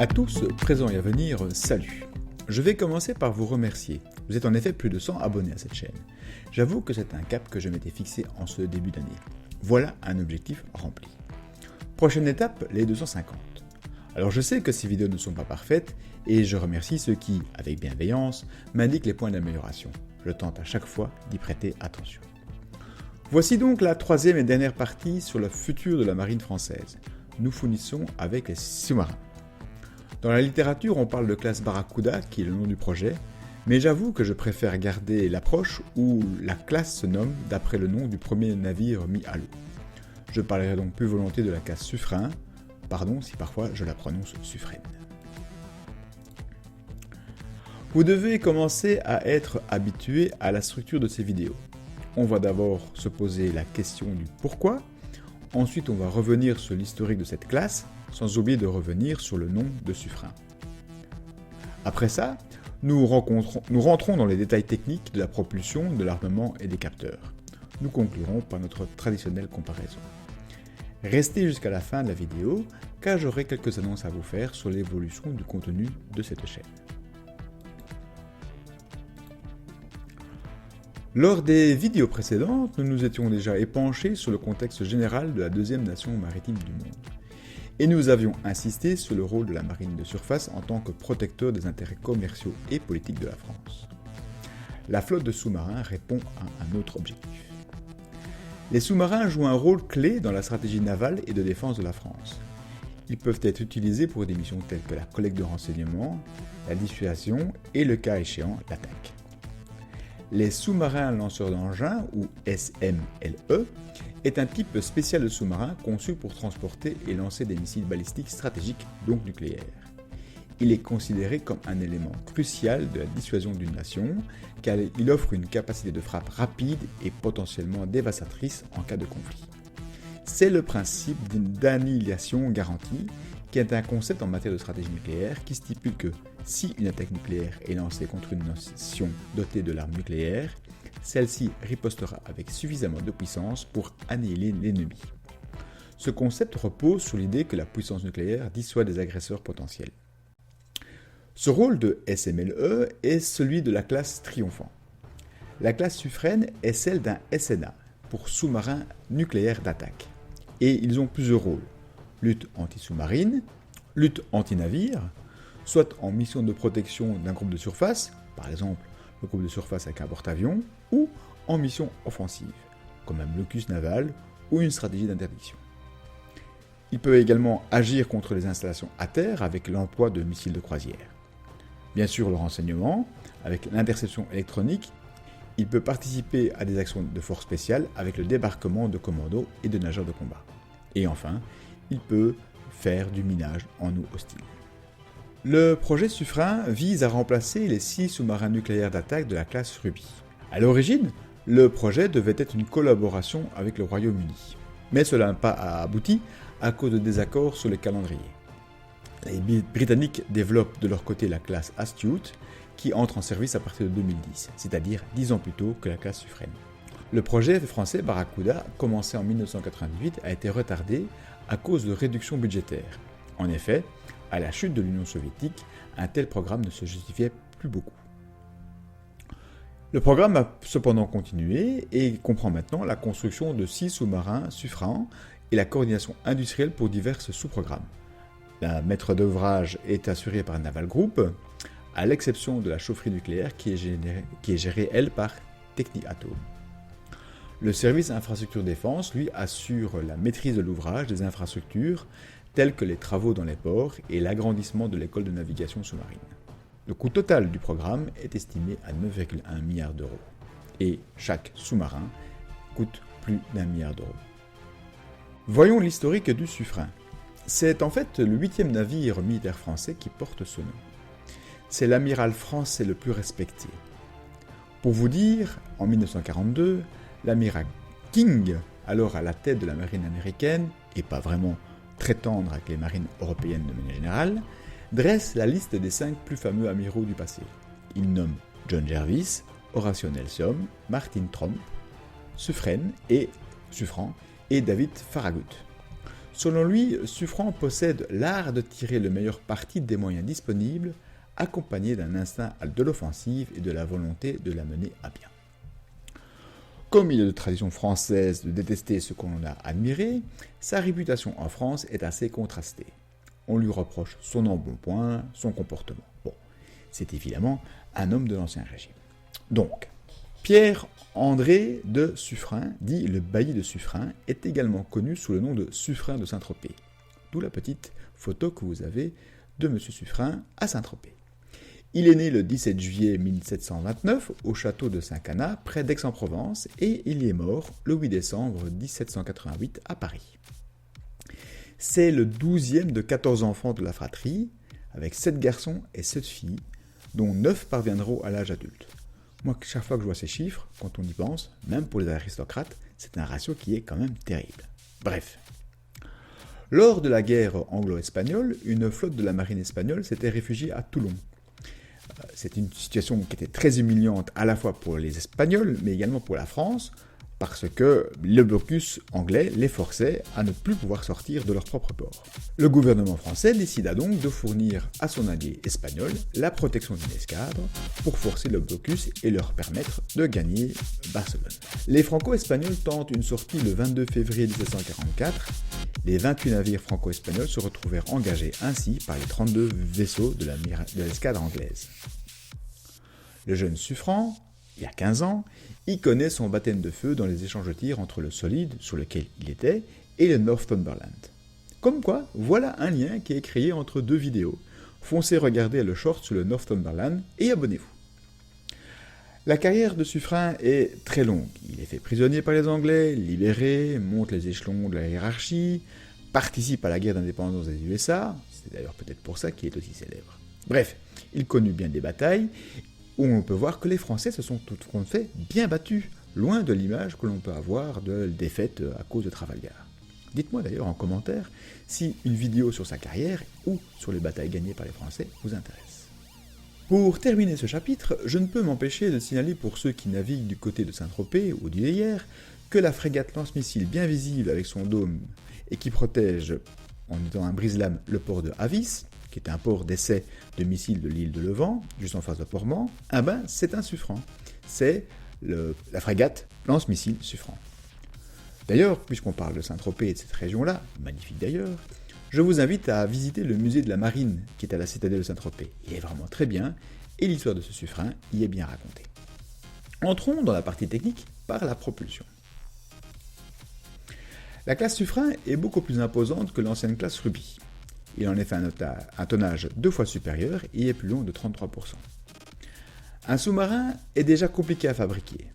À tous, présents et à venir, salut. Je vais commencer par vous remercier. Vous êtes en effet plus de 100 abonnés à cette chaîne. J'avoue que c'est un cap que je m'étais fixé en ce début d'année. Voilà un objectif rempli. Prochaine étape, les 250. Alors je sais que ces vidéos ne sont pas parfaites et je remercie ceux qui, avec bienveillance, m'indiquent les points d'amélioration. Je tente à chaque fois d'y prêter attention. Voici donc la troisième et dernière partie sur le futur de la marine française. Nous finissons avec les sous-marins. Dans la littérature, on parle de classe Barracuda, qui est le nom du projet, mais j'avoue que je préfère garder l'approche où la classe se nomme d'après le nom du premier navire mis à l'eau. Je parlerai donc plus volontiers de la classe Suffren, pardon si parfois je la prononce Suffren. Vous devez commencer à être habitué à la structure de ces vidéos. On va d'abord se poser la question du pourquoi, ensuite on va revenir sur l'historique de cette classe, sans oublier de revenir sur le nom de Suffren. Après ça, nous rentrons dans les détails techniques de la propulsion, de l'armement et des capteurs. Nous conclurons par notre traditionnelle comparaison. Restez jusqu'à la fin de la vidéo, car j'aurai quelques annonces à vous faire sur l'évolution du contenu de cette chaîne. Lors des vidéos précédentes, nous nous étions déjà épanchés sur le contexte général de la deuxième nation maritime du monde. Et nous avions insisté sur le rôle de la marine de surface en tant que protecteur des intérêts commerciaux et politiques de la France. La flotte de sous-marins répond à un autre objectif. Les sous-marins jouent un rôle clé dans la stratégie navale et de défense de la France. Ils peuvent être utilisés pour des missions telles que la collecte de renseignements, la dissuasion et, le cas échéant, l'attaque. Les sous-marins lanceurs d'engins, ou SMLE, est un type spécial de sous-marin conçu pour transporter et lancer des missiles balistiques stratégiques, donc nucléaires. Il est considéré comme un élément crucial de la dissuasion d'une nation, car il offre une capacité de frappe rapide et potentiellement dévastatrice en cas de conflit. C'est le principe d'annihilation garantie, qui est un concept en matière de stratégie nucléaire qui stipule que si une attaque nucléaire est lancée contre une nation dotée de l'arme nucléaire, celle-ci ripostera avec suffisamment de puissance pour annihiler l'ennemi. Ce concept repose sur l'idée que la puissance nucléaire dissuade des agresseurs potentiels. Ce rôle de SMLE est celui de la classe Triomphant. La classe Suffren est celle d'un SNA, pour sous-marin nucléaire d'attaque. Et ils ont plusieurs rôles. Lutte anti-sous-marine, lutte anti-navire, soit en mission de protection d'un groupe de surface, par exemple le groupe de surface avec un porte-avions, ou en mission offensive, comme un blocus naval ou une stratégie d'interdiction. Il peut également agir contre les installations à terre avec l'emploi de missiles de croisière. Bien sûr, le renseignement, avec l'interception électronique, il peut participer à des actions de force spéciale avec le débarquement de commandos et de nageurs de combat. Et enfin, il peut faire du minage en eau hostile. Le projet Suffren vise à remplacer les 6 sous-marins nucléaires d'attaque de la classe Ruby. À l'origine, le projet devait être une collaboration avec le Royaume-Uni. Mais cela n'a pas abouti à cause de désaccords sur les calendriers. Les Britanniques développent de leur côté la classe Astute, qui entre en service à partir de 2010, c'est-à-dire 10 ans plus tôt que la classe Suffren. Le projet français Barracuda, commencé en 1998, a été retardé à cause de réductions budgétaires. En effet, à la chute de l'Union soviétique, un tel programme ne se justifiait plus beaucoup. Le programme a cependant continué et comprend maintenant la construction de 6 sous-marins Suffren et la coordination industrielle pour divers sous-programmes. La maître d'ouvrage est assurée par Naval Group, à l'exception de la chaufferie nucléaire qui est gérée, elle, par Techniatom. Le service infrastructure défense, lui, assure la maîtrise de l'ouvrage des infrastructures telles que les travaux dans les ports et l'agrandissement de l'école de navigation sous-marine. Le coût total du programme est estimé à 9,1 milliards d'euros. Et chaque sous-marin coûte plus d'1 milliard d'euros. Voyons l'historique du Suffren. C'est en fait le 8e navire militaire français qui porte ce nom. C'est l'amiral français le plus respecté. Pour vous dire, en 1942, l'amiral King, alors à la tête de la marine américaine, et pas vraiment très tendre avec les marines européennes de manière générale, dresse la liste des 5 plus fameux amiraux du passé. Il nomme John Jervis, Horatio Nelson, Martin Tromp, Suffren et David Farragut. Selon lui, Suffren possède l'art de tirer le meilleur parti des moyens disponibles, accompagné d'un instinct de l'offensive et de la volonté de la mener à bien. Comme il est de tradition française de détester ce qu'on a admiré, sa réputation en France est assez contrastée. On lui reproche son embonpoint, son comportement. Bon, c'est évidemment un homme de l'Ancien Régime. Donc, Pierre-André de Suffren, dit le bailli de Suffren, est également connu sous le nom de Suffren de Saint-Tropez. D'où la petite photo que vous avez de M. Suffren à Saint-Tropez. Il est né le 17 juillet 1729 au château de Saint-Cana, près d'Aix-en-Provence, et il y est mort le 8 décembre 1788 à Paris. C'est le 12e de 14 enfants de la fratrie, avec 7 garçons et 7 filles, dont 9 parviendront à l'âge adulte. Moi, chaque fois que je vois ces chiffres, quand on y pense, même pour les aristocrates, c'est un ratio qui est quand même terrible. Bref. Lors de la guerre anglo-espagnole, une flotte de la marine espagnole s'était réfugiée à Toulon. C'est une situation qui était très humiliante à la fois pour les Espagnols, mais également pour la France, parce que le blocus anglais les forçait à ne plus pouvoir sortir de leur propre port. Le gouvernement français décida donc de fournir à son allié espagnol la protection d'une escadre pour forcer le blocus et leur permettre de gagner Barcelone. Les Franco-Espagnols tentent une sortie le 22 février 1744. Les 28 navires franco-espagnols se retrouvèrent engagés ainsi par les 32 vaisseaux de l'escadre anglaise. Le jeune Suffren, il y a 15 ans, y connaît son baptême de feu dans les échanges de tirs entre le solide, sur lequel il était, et le Northumberland. Comme quoi, voilà un lien qui est créé entre deux vidéos. Foncez regarder le short sur le Northumberland et abonnez-vous. La carrière de Suffren est très longue. Il est fait prisonnier par les Anglais, libéré, monte les échelons de la hiérarchie, participe à la guerre d'indépendance des USA, c'est d'ailleurs peut-être pour ça qu'il est aussi célèbre. Bref, il connut bien des batailles, où on peut voir que les Français se sont tout compte fait bien battus, loin de l'image que l'on peut avoir de défaite à cause de Trafalgar. Dites-moi d'ailleurs en commentaire si une vidéo sur sa carrière ou sur les batailles gagnées par les Français vous intéresse. Pour terminer ce chapitre, je ne peux m'empêcher de signaler pour ceux qui naviguent du côté de Saint-Tropez ou du Hélière que la frégate lance-missile bien visible avec son dôme et qui protège, en étant un brise-lames, le port de Avis, qui est un port d'essai de missiles de l'île de Levant, juste en face de Port-Mans, c'est un Suffren. C'est la frégate lance-missile Suffren. D'ailleurs, puisqu'on parle de Saint-Tropez et de cette région-là, magnifique d'ailleurs, je vous invite à visiter le musée de la Marine qui est à la citadelle de Saint-Tropez. Il est vraiment très bien, et l'histoire de ce Suffren y est bien racontée. Entrons dans la partie technique par la propulsion. La classe Suffren est beaucoup plus imposante que l'ancienne classe Ruby. Il en est fait un tonnage 2 fois supérieur et est plus long de 33%. Un sous-marin est déjà compliqué à fabriquer,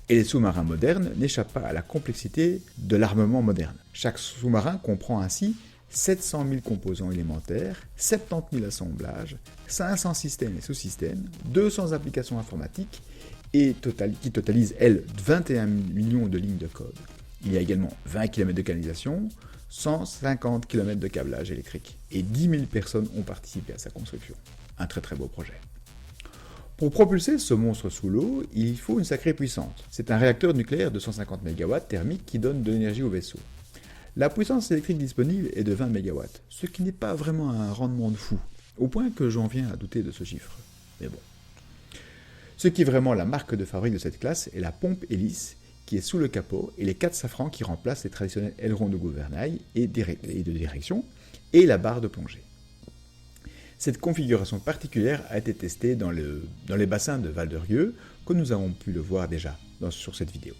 et les sous-marins modernes n'échappent pas à la complexité de l'armement moderne. Chaque sous-marin comprend ainsi 700 000 composants élémentaires, 70 000 assemblages, 500 systèmes et sous-systèmes, 200 applications informatiques, et qui totalisent, elles, 21 millions de lignes de code. Il y a également 20 km de canalisation, 150 km de câblage électrique, et 10 000 personnes ont participé à sa construction. Un très très beau projet. Pour propulser ce monstre sous l'eau, il faut une sacrée puissance. C'est un réacteur nucléaire de 150 MW thermique qui donne de l'énergie au vaisseau. La puissance électrique disponible est de 20 MW, ce qui n'est pas vraiment un rendement de fou, au point que j'en viens à douter de ce chiffre. Mais bon. Ce qui est vraiment la marque de fabrique de cette classe est la pompe hélice, qui est sous le capot, et les 4 safrans qui remplacent les traditionnels ailerons de gouvernail et de direction, et la barre de plongée. Cette configuration particulière a été testée dans les bassins de Val-de-Rieu, que nous avons pu le voir déjà sur cette vidéo.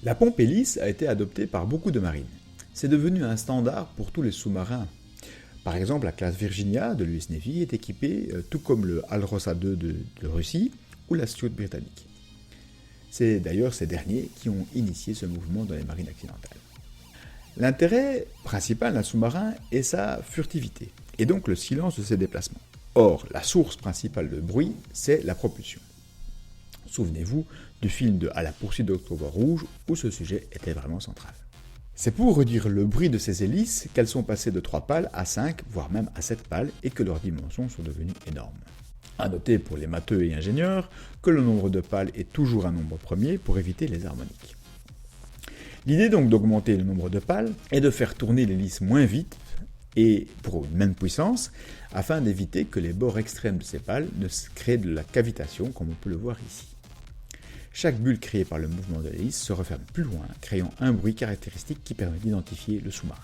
La pompe hélice a été adoptée par beaucoup de marines. C'est devenu un standard pour tous les sous-marins. Par exemple, la classe Virginia de l'US Navy est équipée, tout comme le Alrosa 2 de Russie ou la Stuart britannique. C'est d'ailleurs ces derniers qui ont initié ce mouvement dans les marines occidentales. L'intérêt principal d'un sous-marin est sa furtivité, et donc le silence de ses déplacements. Or, la source principale de bruit, c'est la propulsion. Souvenez-vous du film de À la poursuite d'Octobre Rouge, où ce sujet était vraiment central. C'est pour réduire le bruit de ces hélices qu'elles sont passées de 3 pales à 5, voire même à 7 pales, et que leurs dimensions sont devenues énormes. À noter pour les matheux et ingénieurs que le nombre de pales est toujours un nombre premier pour éviter les harmoniques. L'idée est donc d'augmenter le nombre de pales et de faire tourner l'hélice moins vite et pour une même puissance, afin d'éviter que les bords extrêmes de ces pales ne créent de la cavitation comme on peut le voir ici. Chaque bulle créée par le mouvement de l'hélice se referme plus loin, créant un bruit caractéristique qui permet d'identifier le sous-marin.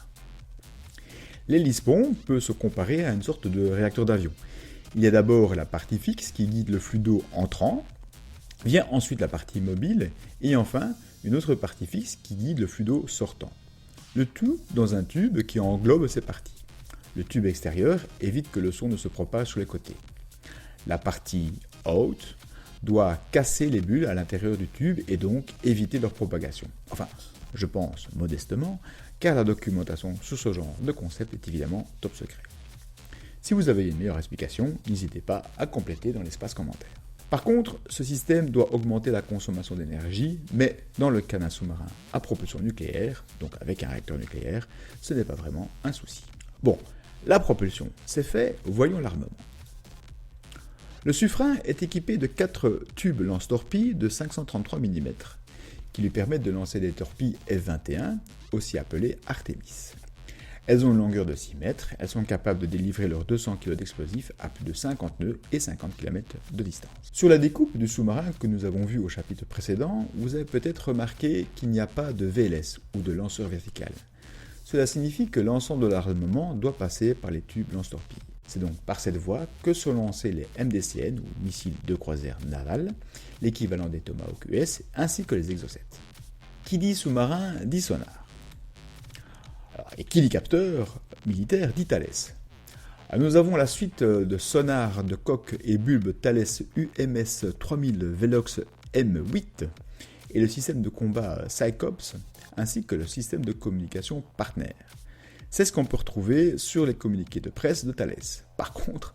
L'hélice pompe peut se comparer à une sorte de réacteur d'avion. Il y a d'abord la partie fixe qui guide le flux d'eau entrant, vient ensuite la partie mobile, et enfin une autre partie fixe qui guide le flux d'eau sortant. Le tout dans un tube qui englobe ces parties. Le tube extérieur évite que le son ne se propage sur les côtés. La partie haute doit casser les bulles à l'intérieur du tube et donc éviter leur propagation. Enfin, je pense modestement, car la documentation sur ce genre de concept est évidemment top secret. Si vous avez une meilleure explication, n'hésitez pas à compléter dans l'espace commentaire. Par contre, ce système doit augmenter la consommation d'énergie, mais dans le cas d'un sous-marin à propulsion nucléaire, donc avec un réacteur nucléaire, ce n'est pas vraiment un souci. Bon, la propulsion, c'est fait, voyons l'armement. Le Suffren est équipé de 4 tubes lance-torpilles de 533 mm, qui lui permettent de lancer des torpilles F-21, aussi appelées Artemis. Elles ont une longueur de 6 mètres, elles sont capables de délivrer leurs 200 kg d'explosifs à plus de 50 nœuds et 50 km de distance. Sur la découpe du sous-marin que nous avons vu au chapitre précédent, vous avez peut-être remarqué qu'il n'y a pas de VLS ou de lanceur vertical. Cela signifie que l'ensemble de l'armement doit passer par les tubes lance-torpilles. C'est donc par cette voie que sont lancés les MDCN ou missiles de croisière navals, l'équivalent des Tomahawk US, ainsi que les Exocet. Qui dit sous-marin dit sonar. Et qui dit capteur militaire dit Thales. Nous avons la suite de sonars de coque et bulbes Thales UMS 3000 Velox M8 et le système de combat Cyclops ainsi que le système de communication Partner. C'est ce qu'on peut retrouver sur les communiqués de presse de Thales. Par contre,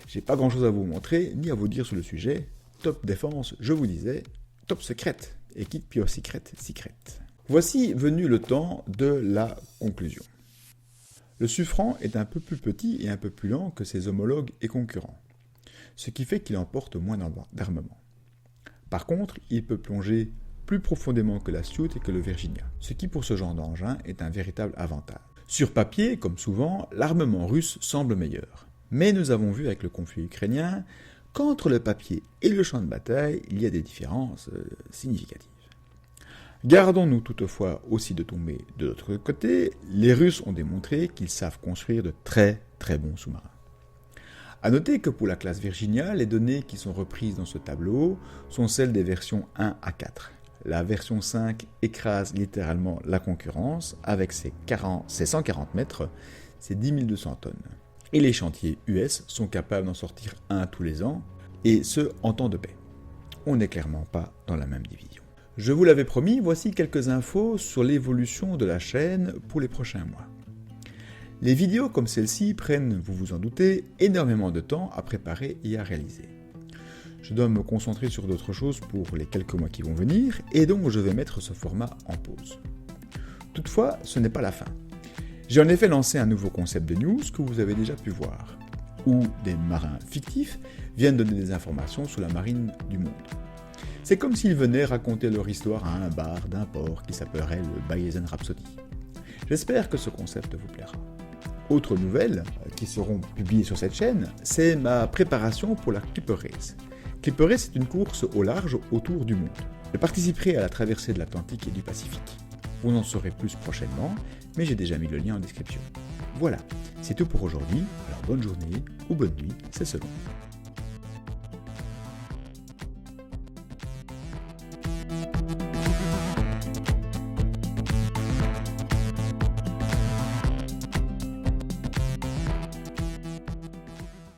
j'ai pas grand chose à vous montrer ni à vous dire sur le sujet. Top défense, je vous disais, top secrète et quitte pure secrète. Voici venu le temps de la conclusion. Le Suffren est un peu plus petit et un peu plus lent que ses homologues et concurrents, ce qui fait qu'il emporte moins d'armement. Par contre, il peut plonger plus profondément que l'Astute et que le Virginia, ce qui pour ce genre d'engin est un véritable avantage. Sur papier, comme souvent, l'armement russe semble meilleur. Mais nous avons vu avec le conflit ukrainien qu'entre le papier et le champ de bataille, il y a des différences significatives. Gardons-nous toutefois aussi de tomber de l'autre côté, les Russes ont démontré qu'ils savent construire de très bons sous-marins. A noter que pour la classe Virginia, les données qui sont reprises dans ce tableau sont celles des versions 1 à 4. La version 5 écrase littéralement la concurrence avec ses 140 mètres, ses 10 200 tonnes. Et les chantiers US sont capables d'en sortir un tous les ans, et ce en temps de paix. On n'est clairement pas dans la même division. Je vous l'avais promis, voici quelques infos sur l'évolution de la chaîne pour les prochains mois. Les vidéos comme celle-ci prennent, vous vous en doutez, énormément de temps à préparer et à réaliser. Je dois me concentrer sur d'autres choses pour les quelques mois qui vont venir, et donc je vais mettre ce format en pause. Toutefois, ce n'est pas la fin. J'ai en effet lancé un nouveau concept de news que vous avez déjà pu voir, où des marins fictifs viennent donner des informations sur la marine du monde. C'est comme s'ils venaient raconter leur histoire à un bar d'un port qui s'appellerait le Bayesian Rhapsody. J'espère que ce concept vous plaira. Autre nouvelle qui seront publiées sur cette chaîne, c'est ma préparation pour la Clipper Race. Clipper Race est une course au large autour du monde. Je participerai à la traversée de l'Atlantique et du Pacifique. Vous en saurez plus prochainement, mais j'ai déjà mis le lien en description. Voilà, c'est tout pour aujourd'hui, alors bonne journée ou bonne nuit, c'est selon.